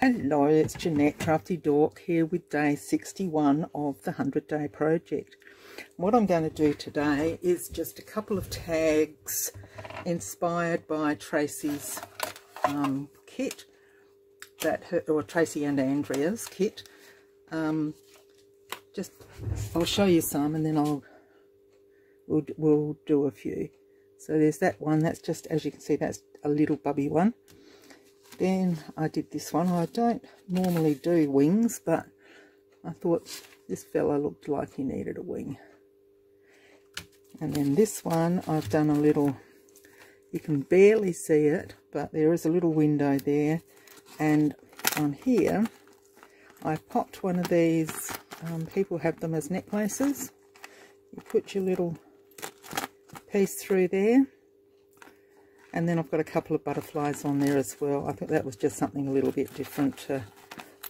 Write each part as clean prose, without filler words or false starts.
Hello, it's Janette, Crafty Dork, here with day 61 of the 100-day project. What I'm going to do today is just a couple of tags inspired by Tracie's kit, or Tracie and Andrea's kit. I'll show you some, and then we'll do a few. So there's that one. That's just, as you can see, that's a little bubby one. Then I did this one. I don't normally do wings, but I thought this fella looked like he needed a wing. And then this one, I've done a little, you can barely see it, but there is a little window there. And on here, I popped one of these, people have them as necklaces. You put your little piece through there. And then I've got a couple of butterflies on there as well. I think that was just something a little bit different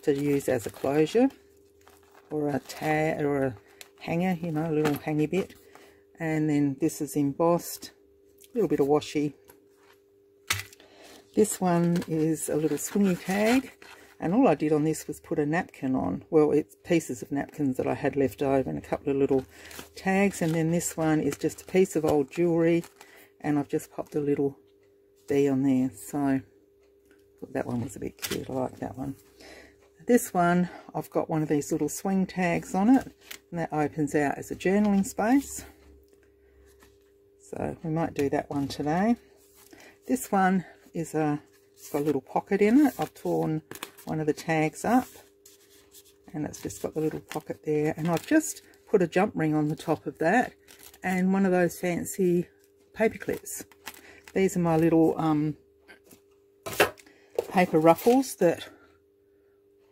to use as a closure, or a tag, or a hanger, you know, a little hangy bit. And then this is embossed, a little bit of washi. This one is a little swingy tag, and all I did on this was put a napkin on. Well, it's pieces of napkins that I had left over and a couple of little tags. And then this one is just a piece of old jewellery, and I've just popped a little bee on there. So I thought that one was a bit cute. I like that one. This one, I've got one of these little swing tags on it, and that opens out as a journaling space. So we might do that one today. This one is it's got a little pocket in it. I've torn one of the tags up, and it's just got the little pocket there. And I've just put a jump ring on the top of that, and one of those fancy paper clips. These are my little paper ruffles that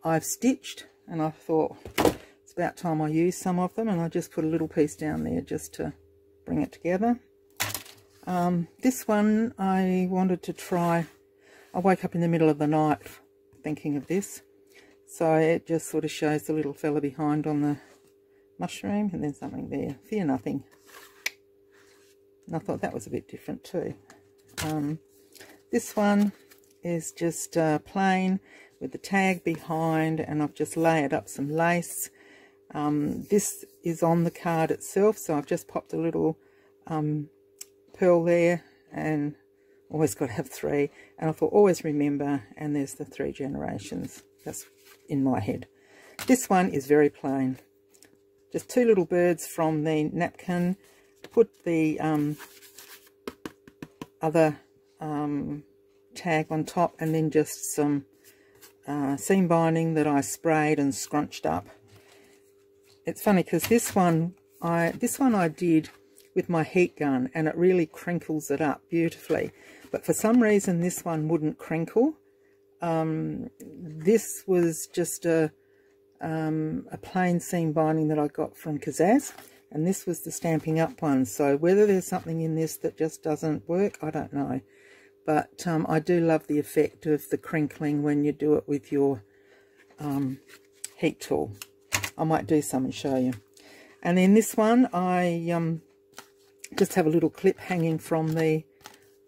I've stitched, and I thought it's about time I use some of them, and I just put a little piece down there just to bring it together. This one I wanted to try. I woke up in the middle of the night thinking of this, so it just sort of shows the little fella behind on the mushroom, and then something there. Fear nothing. And I thought that was a bit different too. This one is just plain with the tag behind, and I've just layered up some lace. This is on the card itself, so I've just popped a little pearl there, and always got to have 3. And I thought, always remember, and there's the 3 generations. That's in my head. This one is very plain. Just 2 little birds from the napkin. Put the other tag on top, and then just some seam binding that I sprayed and scrunched up. It's funny because this one I did with my heat gun, and it really crinkles it up beautifully. But for some reason this one wouldn't crinkle. This was just a plain seam binding that I got from Kazaz, and this was the Stampin' Up one. So whether there's something in this that just doesn't work, I don't know. But I do love the effect of the crinkling when you do it with your heat tool. I might do some and show you. And then this one, I just have a little clip hanging from the,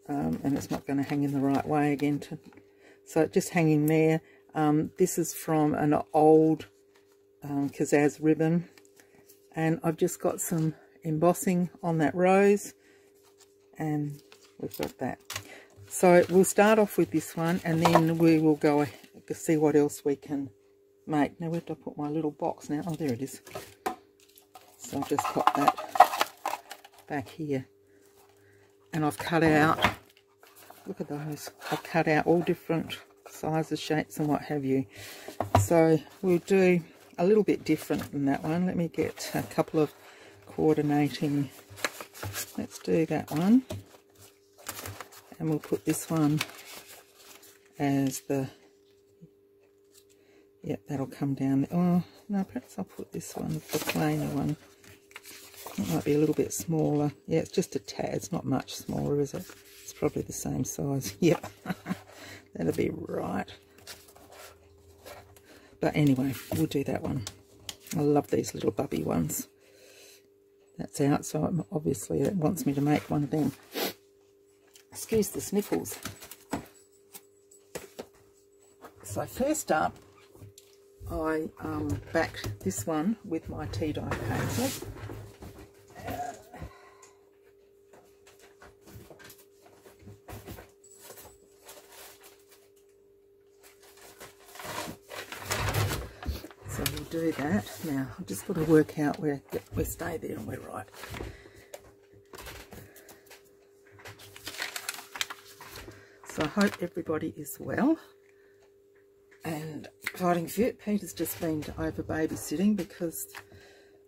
and it's not going to hang in the right way again. So just hanging there. This is from an old Kazaz ribbon. And I've just got some embossing on that rose, and we've got that. So we'll start off with this one, and then we will go see what else we can make. Now, where did I put my little box now? Oh, there it is. So I'll just pop that back here. And I've cut out, look at those, I've cut out all different sizes, shapes and what have you. So we'll do a little bit different than that one. Let me get a couple of coordinating. Let's do that one. And we'll put this one as the, yeah, that'll come down. Oh, no, perhaps I'll put this one, the plainer one. It might be a little bit smaller. Yeah, it's just a tad. It's not much smaller, is it? It's probably the same size. Yep, that'll be right. But anyway, we'll do that one. I love these little bubby ones. That's out, so obviously it wants me to make one of them. Excuse the sniffles. So first up, I backed this one with my tea dye paper. So we'll do that. Now I've just got to work out where we stay there and we're right. So I hope everybody is well and fighting fit. Peter's just been over babysitting because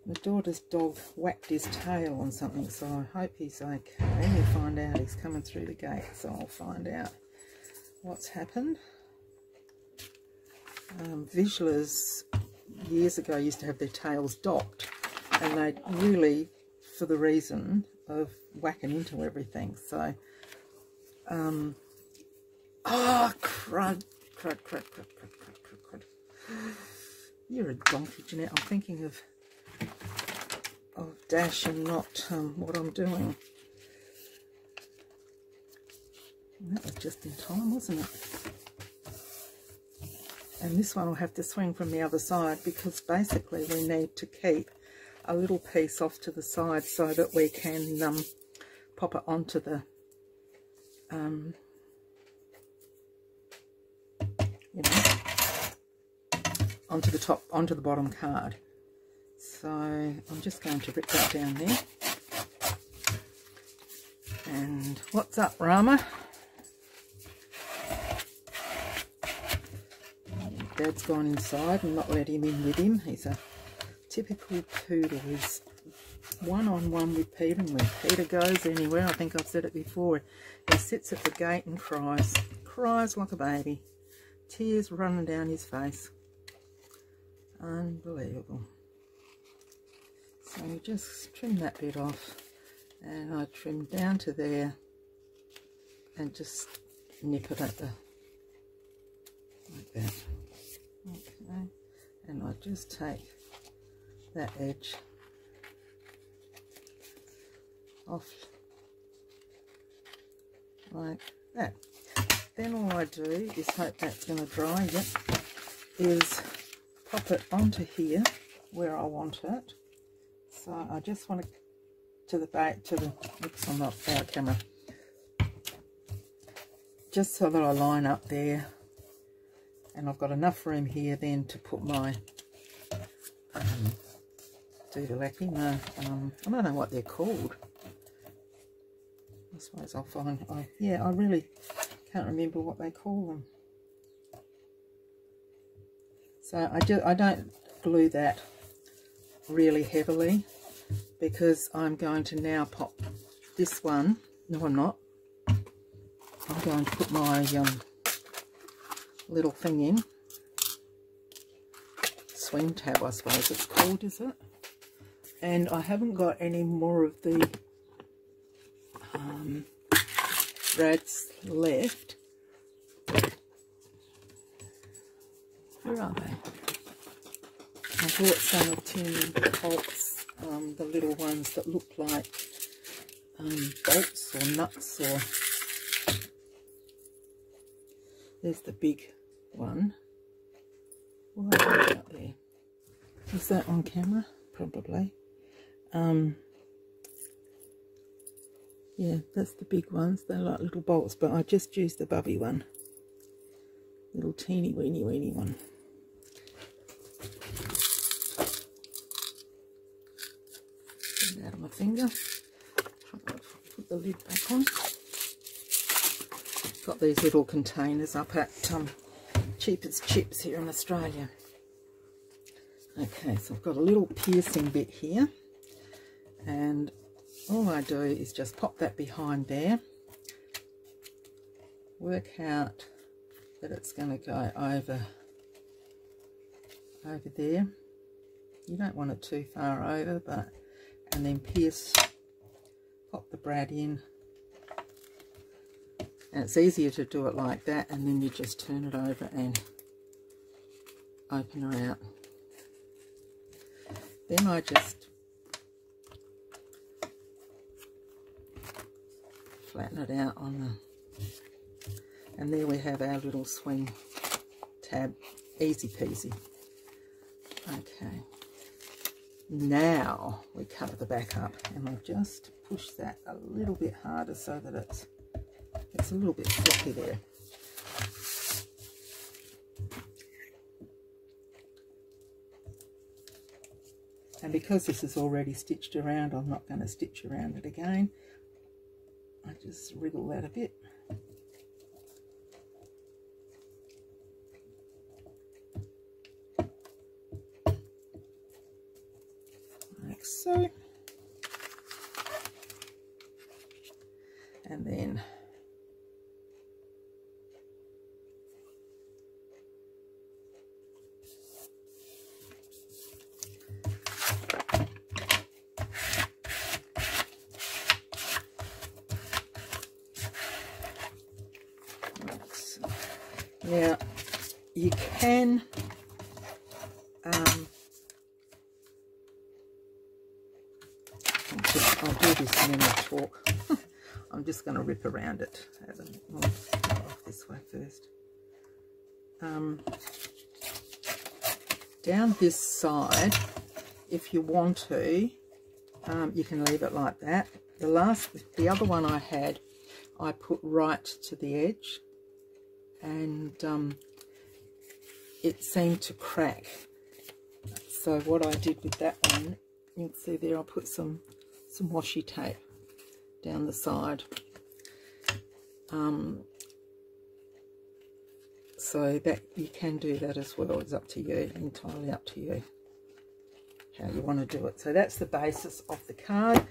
my daughter's dog whacked his tail on something, so I hope he's okay. We'll find out. He's coming through the gate, so I'll find out what's happened. Visualers years ago used to have their tails docked, and they really, for the reason of whacking into everything. So oh, crud. You're a donkey, Janette. I'm thinking of Dash and not what I'm doing. And that was just in time, wasn't it? And this one will have to swing from the other side because basically we need to keep a little piece off to the side so that we can pop it onto the onto the bottom card. So I'm just going to rip that down there. And what's up, Rama? Dad's gone inside and not let him in with him. He's a typical poodle. He's one-on-one with Peter, and when Peter goes anywhere, I think I've said it before, he sits at the gate and cries like a baby, tears running down his face. Unbelievable. So you just trim that bit off, and I trim down to there and just nip it at the, like that. Okay, and I just take that edge off like that. Then all I do is hope that's going to dry. Yep, is pop it onto here where I want it. So I just want to the back, oops, I'm not out of camera, just so that I line up there, and I've got enough room here then to put my doodle-lappy. No, I don't know what they're called. I suppose I'll find. Yeah, I really can't remember what they call them. So I don't glue that really heavily because I'm going to now pop this one. No, I'm not. I'm going to put my little thing in. Swing tab, I suppose it's called, is it? And I haven't got any more of the brads left. Where are they? I bought some of Tim Holt's, the little ones that look like bolts or nuts, or there's the big one. What have I got there? Is that on camera? Probably. Yeah, that's the big ones. They're like little bolts, but I just used the bubby one. Little teeny weeny one. Get it out of my finger. Put the lid back on. Got these little containers up at Cheap as Chips here in Australia. Okay, so I've got a little piercing bit here, and all I do is just pop that behind there, work out that it's going to go over there. You don't want it too far over, but, and then pierce, pop the brad in, and it's easier to do it like that, and then you just turn it over and open her out. Then I just flatten it out on the, and there we have our little swing tab. Easy peasy. Okay, now we cover the back up, and I'll just push that a little bit harder so that it's a little bit floppy there. And because this is already stitched around, I'm not going to stitch around it again. I just wriggle that a bit. Like so. And then now you can I'll do this and then I'll talk. I'm just going to rip around it. Off this way first. Down this side, if you want to, you can leave it like that. The other one I had, I put right to the edge, and it seemed to crack. So what I did with that one, you can see there, I put some washi tape down the side, so that you can do that as well. It's up to you, entirely up to you how you want to do it. So that's the basis of the card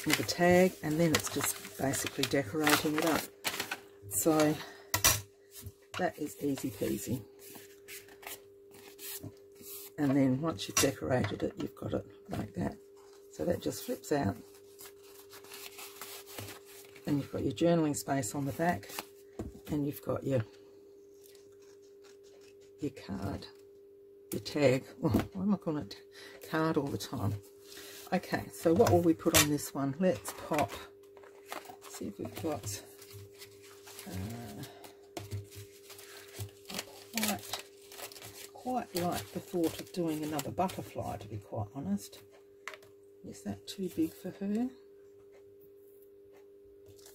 with the tag, and then it's just basically decorating it up. So that is easy peasy. And then once you've decorated it, you've got it like that. So that just flips out, and you've got your journaling space on the back, and you've got your card, your tag. Oh, why am I calling it card all the time? Okay, so what will we put on this one? Let's pop, see if we've got quite like the thought of doing another butterfly, to be quite honest. Is that too big for her?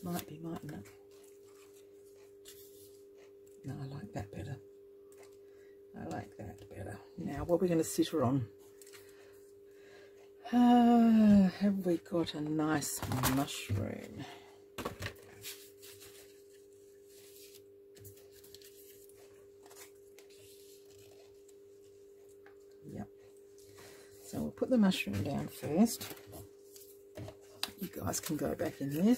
Might be, mightn't it? No, I like that better. I like that better. Now, what are we going to sit her on? Have we got a nice mushroom? Yep. So we'll put the mushroom down first. You guys can go back in there.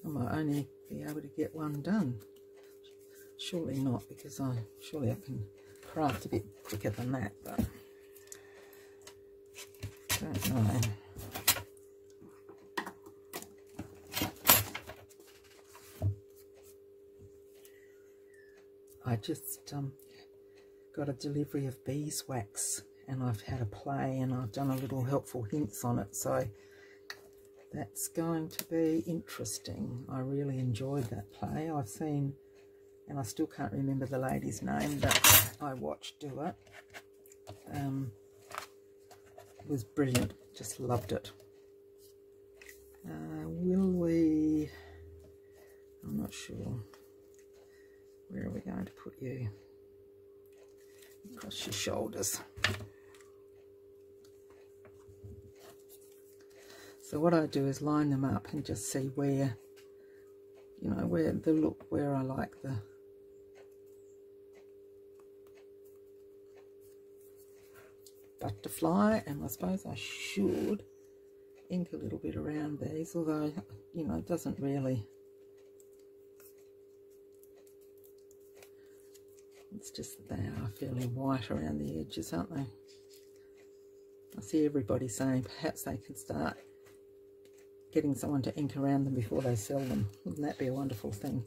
I might only be able to get one done. Surely not, because surely I can craft a bit quicker than that, but don't know. I just got a delivery of beeswax, and I've had a play, and I've done a little helpful hints on it, so that's going to be interesting. I really enjoyed that play. I've seen, and I still can't remember the lady's name that I watched do it. It was brilliant. Just loved it. Will we... I'm not sure. Where are we going to put you? Across your shoulders. So what I do is line them up and just see where, you know, where the look, where I like the butterfly. And I suppose I should ink a little bit around these, although, you know, it doesn't really. It's just that they are fairly white around the edges, aren't they? I see everybody saying perhaps they can start getting someone to ink around them before they sell them. Wouldn't that be a wonderful thing?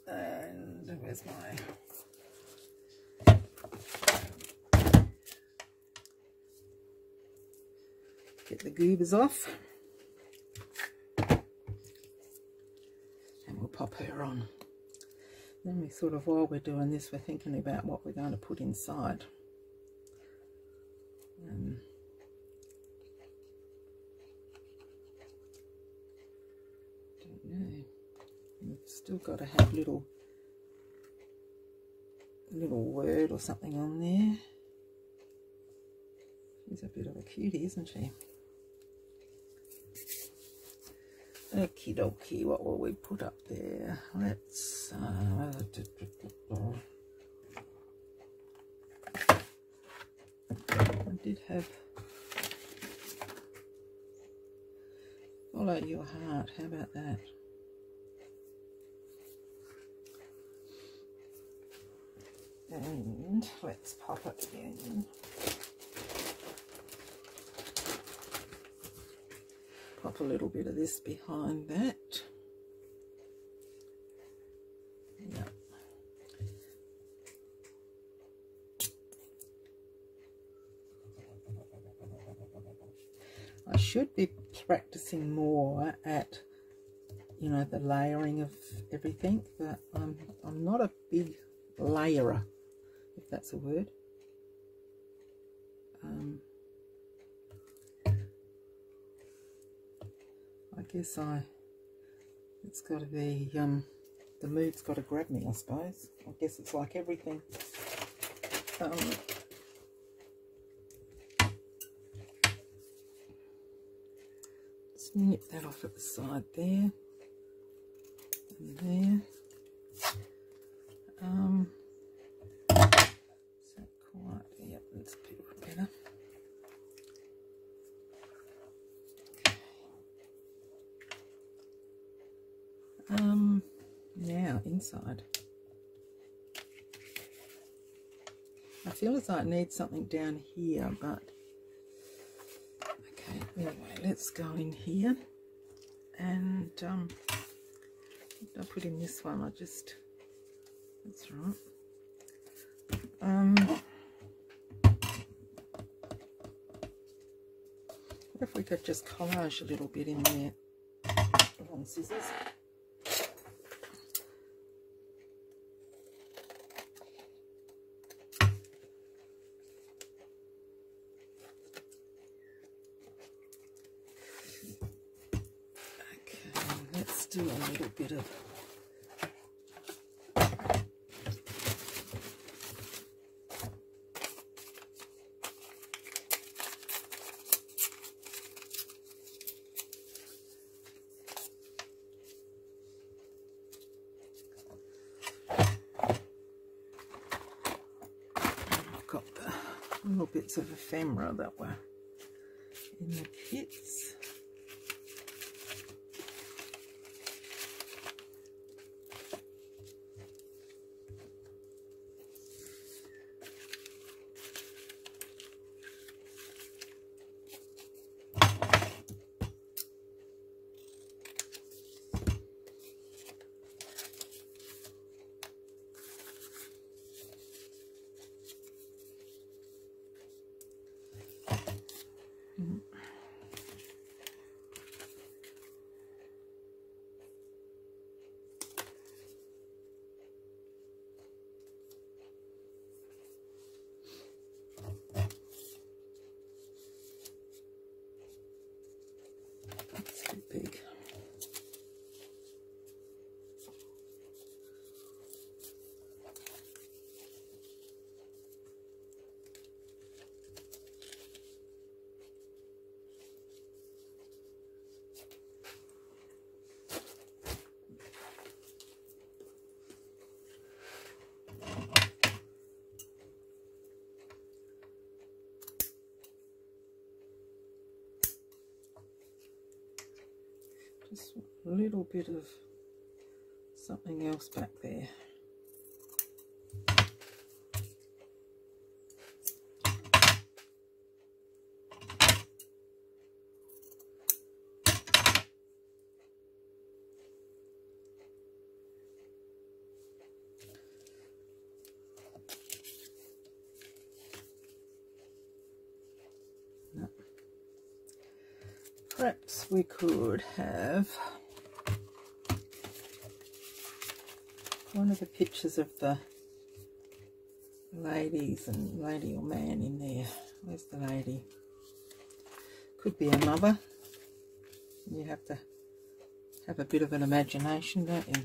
And where's my... Get the goobers off. colour on. Then we sort of, while we're doing this, we're thinking about what we're going to put inside. Don't know. We've still got to have little word or something on there. She's a bit of a cutie, isn't she? Okie dokie, what will we put up there? Let's I did have follow your heart. How about that? And let's pop it in. Pop a little bit of this behind that. Yeah. I should be practicing more at, you know, the layering of everything, but I'm not a big layerer, if that's a word. I guess it's got to be, the mood's got to grab me, I suppose. I guess it's like everything. Snip that off at the side there, and there. Is that quite? Yep, that's a bit better. Now inside. I feel as though I need something down here, but okay, anyway, let's go in here. And I put in this one, that's right. What if we could just collage a little bit in there? On scissors. Do a little bit of I've got the little bits of ephemera that were in the kits. Big. Just a little bit of something else back there. Perhaps we could have one of the pictures of the ladies and lady or man in there. Where's the lady? Could be a mother. You have to have a bit of an imagination, don't you?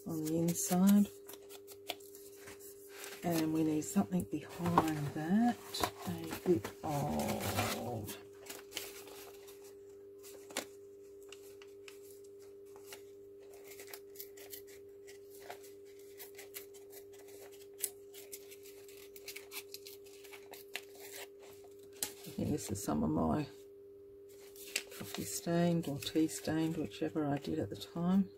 On the inside. And we need something behind that. A bit of... I think this is some of my coffee stained or tea stained, whichever I did at the time.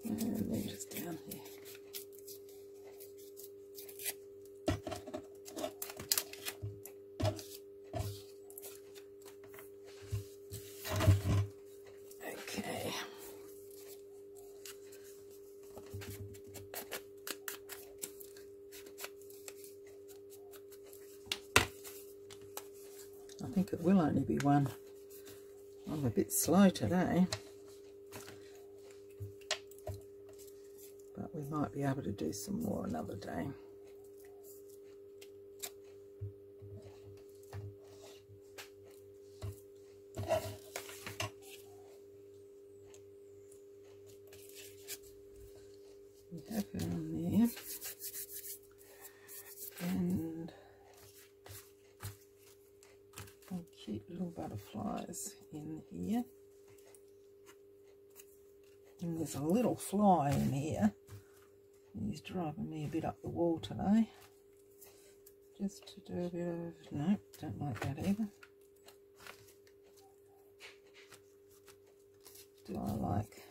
And then just down here. Okay. I think it will only be one. I'm a bit slow today. But we might be able to do some more another day. We have her on there. And some cute little butterflies in here. And there's a little fly in here. He's driving me a bit up the wall today. Just to do a bit of... No, don't like that either. Do I like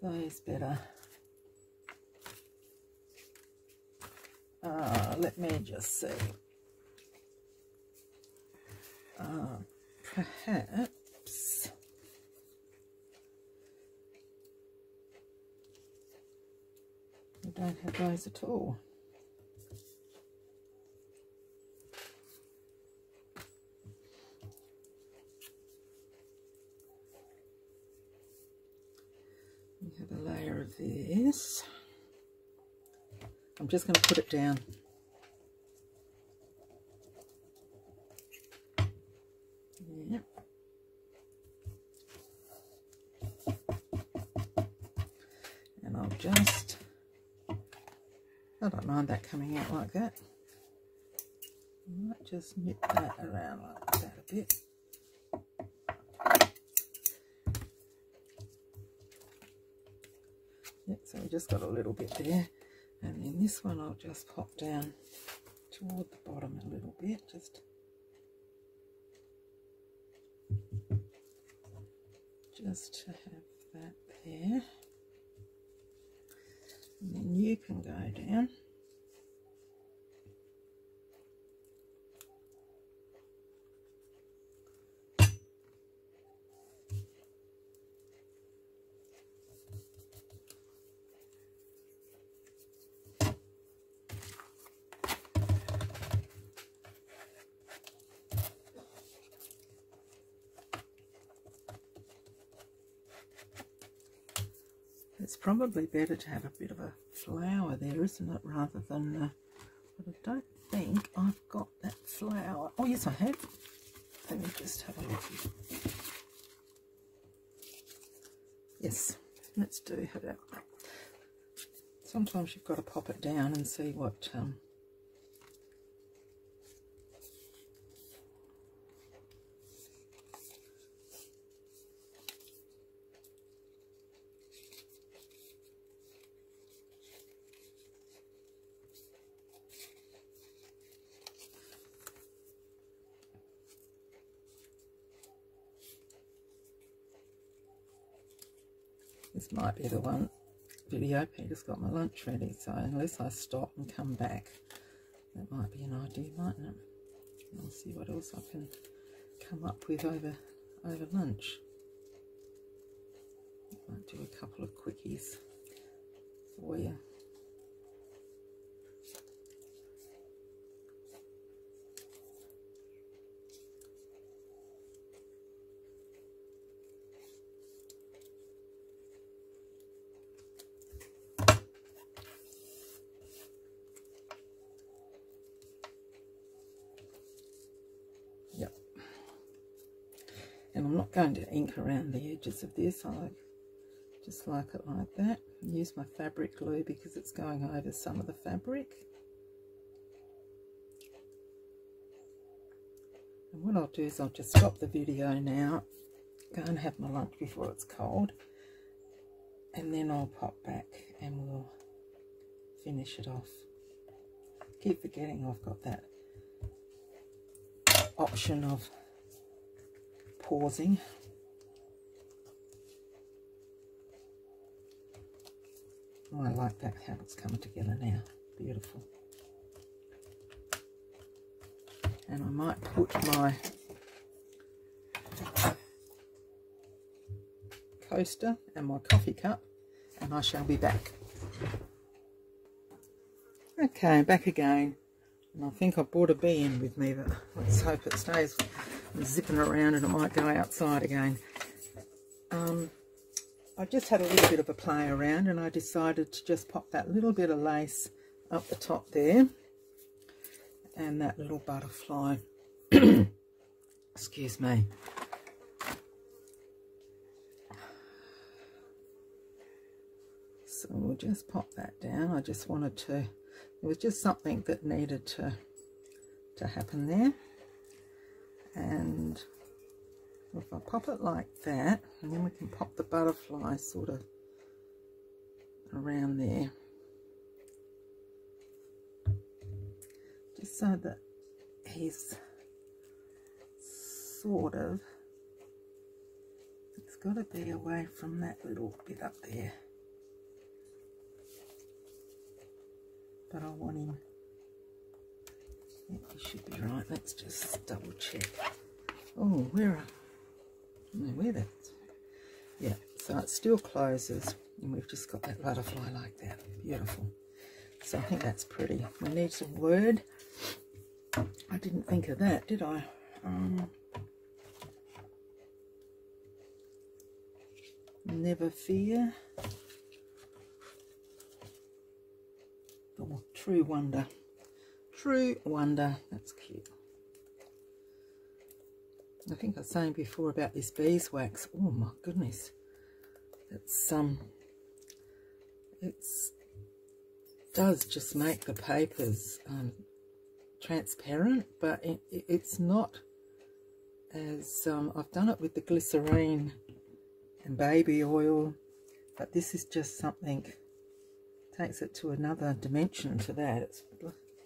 those better? Let me just see. Perhaps... we don't have those at all. We have a layer of this. I'm just going to put it down. Yep. And I'll just... I don't mind that coming out like that. I might just knit that around like that a bit. Yep, so we just got a little bit there. And then this one I'll just pop down toward the bottom a little bit. Just to have that there. And then you can go down. It's probably better to have a bit of a flower there, isn't it, rather than, but I don't think I've got that flower. Oh yes, I have. Let me just have a look. Yes, let's do that. Sometimes you've got to pop it down and see what this might be the one video. Peter's got my lunch ready, so unless I stop and come back, that might be an idea, mightn't it? I'll see what else I can come up with over lunch. Might do a couple of quickies for you. And I'm not going to ink around the edges of this. I just like it like that. Use my fabric glue because it's going over some of the fabric. And what I'll do is I'll just stop the video now, go and have my lunch before it's cold, and then I'll pop back and we'll finish it off. Keep forgetting I've got that option of pausing. Oh, I like that, how it's coming together now. Beautiful. And I might put my coaster and my coffee cup, and I shall be back. Okay, back again. And I think I brought a bee in with me, but let's hope it stays. I'm zipping around and it might go outside again. I just had a little bit of a play around and I decided to just pop that little bit of lace up the top there and that little butterfly. Excuse me. So we'll just pop that down. I just wanted to, it was just something that needed to happen there. And if I pop it like that, and then we can pop the butterfly sort of around there, just so that he's sort of, it's got to be away from that little bit up there, but I want him, he should be right. Let's just double check. Oh, where that? Yeah, so it still closes and we've just got that butterfly like that. Beautiful. So I think that's pretty. We need some word. I didn't think of that, did I? Never fear. Oh, true wonder. True wonder. That's cute. I think I was saying before about this beeswax. Oh my goodness, it does just make the papers transparent, but it's not as I've done it with the glycerine and baby oil, but this is just something, takes it to another dimension to that. It's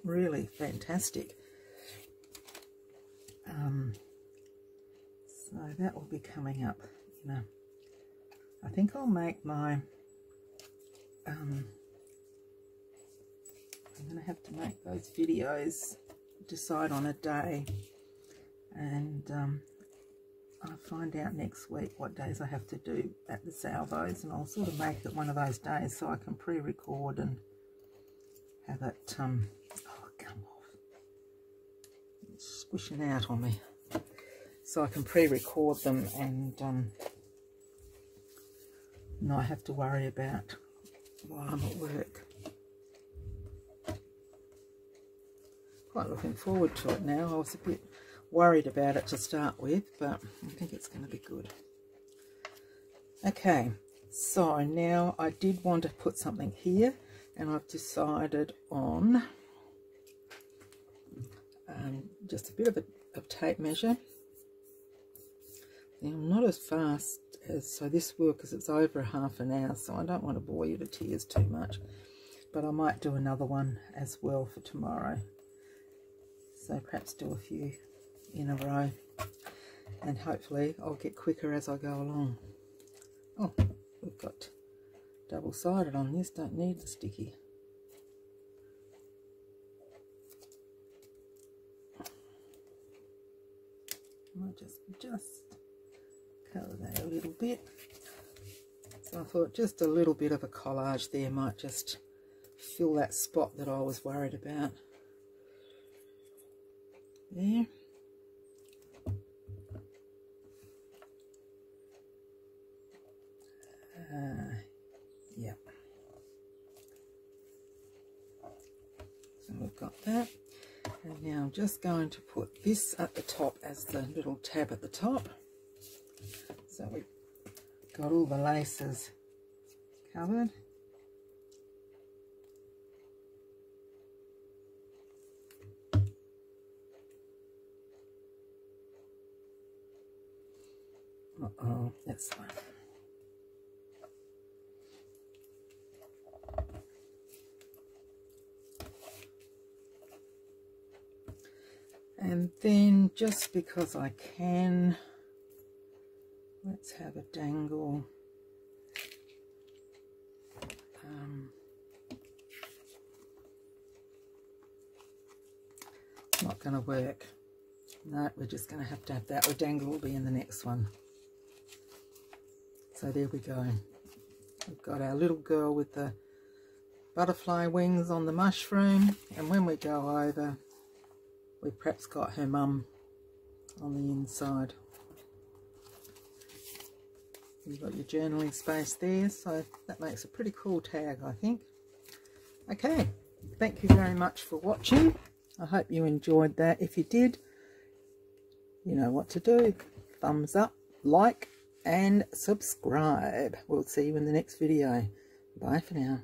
really fantastic. So that will be coming up, you know. I think I'll make my, I'm going to have to make those videos, decide on a day, and I'll find out next week what days I have to do at the salvos, and I'll sort of make it one of those days so I can pre-record and have it, oh, come off, it's squishing out on me. So I can pre-record them and not have to worry about while I'm at work. Quite looking forward to it now. I was a bit worried about it to start with, but I think it's going to be good. Okay, so now I did want to put something here, and I've decided on just a bit of a tape measure. Now, I'm not as fast as, so this will, because it's over half an hour, so I don't want to bore you to tears too much, but I might do another one as well for tomorrow, so perhaps do a few in a row, and hopefully I'll get quicker as I go along. Oh, we've got double-sided on this, don't need the sticky. bit. So I thought just a little bit of a collage there might just fill that spot that I was worried about. There. Yeah. So we've got that. And now I'm just going to put this at the top as the little tab at the top. So we've got all the laces covered. Uh-oh, that's fine. And then, just because I can, let's have a dangle. Not going to work. No, we're just going to have that. The dangle will be in the next one. So there we go. We've got our little girl with the butterfly wings on the mushroom, and when we go over, we've perhaps got her mum on the inside. You've got your journaling space there, so that makes a pretty cool tag, I think. Okay, thank you very much for watching. I hope you enjoyed that. If you did, you know what to do. Thumbs up, like, and subscribe. We'll see you in the next video. Bye for now.